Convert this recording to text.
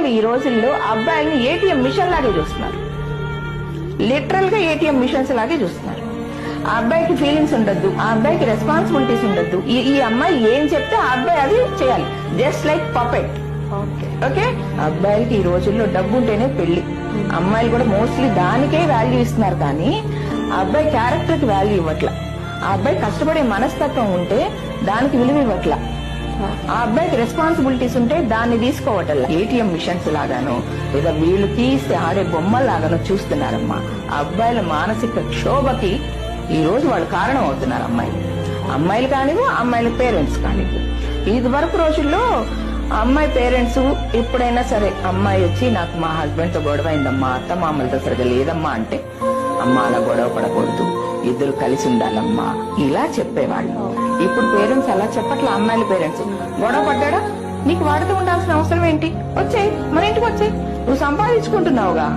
అమ్మాయిలు ఈ రోజుల్లో అబ్బాయిల్ని ఏటీఎం మిషన్ లాగే చూస్తున్నారు. లిటరల్ గా ఏటీఎం మిషన్స్ లాగే చూస్తున్నారు. ఆ అబ్బాయికి ఫీలింగ్స్ ఉండద్దు, ఆ అబ్బాయికి రెస్పాన్సిబిలిటీస్ ఉండద్దు. ఈ అమ్మాయి ఏం చెప్తే ఆ అబ్బాయి అది చేయాలి, జస్ట్ లైక్ పపెట్. ఓకే, అబ్బాయిలకి ఈ రోజుల్లో డబ్బు ఉంటేనే పెళ్లి. అమ్మాయిలు కూడా మోస్ట్లీ దానికే వాల్యూ ఇస్తున్నారు, కానీ ఆ అబ్బాయి క్యారెక్టర్ కి వాల్యూ ఇవ్వట్ల. ఆ అబ్బాయి కష్టపడే మనస్తత్వం ఉంటే దానికి విలువ ఇవ్వట్ల. ఆ అబ్బాయికి రెస్పాన్సిబిలిటీస్ ఉంటే దాన్ని తీసుకోవటల్లా. ఏటీఎం మిషన్స్ లాగానో లేదా వీళ్ళు తీస్తే ఆడే బొమ్మల్లాగానో చూస్తున్నారమ్మా. ఆ అబ్బాయిల మానసిక క్షోభకి ఈ రోజు వాళ్ళు కారణం అవుతున్నారు. అమ్మాయిలు కానివ్వు, అమ్మాయిల పేరెంట్స్ కానివ్వు. ఇది వరకు రోజుల్లో అమ్మాయి పేరెంట్స్ ఎప్పుడైనా సరే అమ్మాయి వచ్చి నాకు మా హస్బెండ్ తో గొడవ అయిందమ్మా, అత్త మామలతో సరిగా లేదమ్మా అంటే, అమ్మ అలా గొడవ పడకూడదు, ఇద్దరు కలిసి ఉండాలమ్మా ఇలా చెప్పేవాళ్ళు. ఇప్పుడు పేరెంట్స్ అలా చెప్పట్ల. అమ్మాయిల పేరెంట్స్ గొడవ పడ్డా నీకు వాడితో ఉండాల్సిన అవసరం ఏంటి, వచ్చేయి మన ఇంటికి వచ్చేయి, నువ్వు సంపాదించుకుంటున్నావుగా,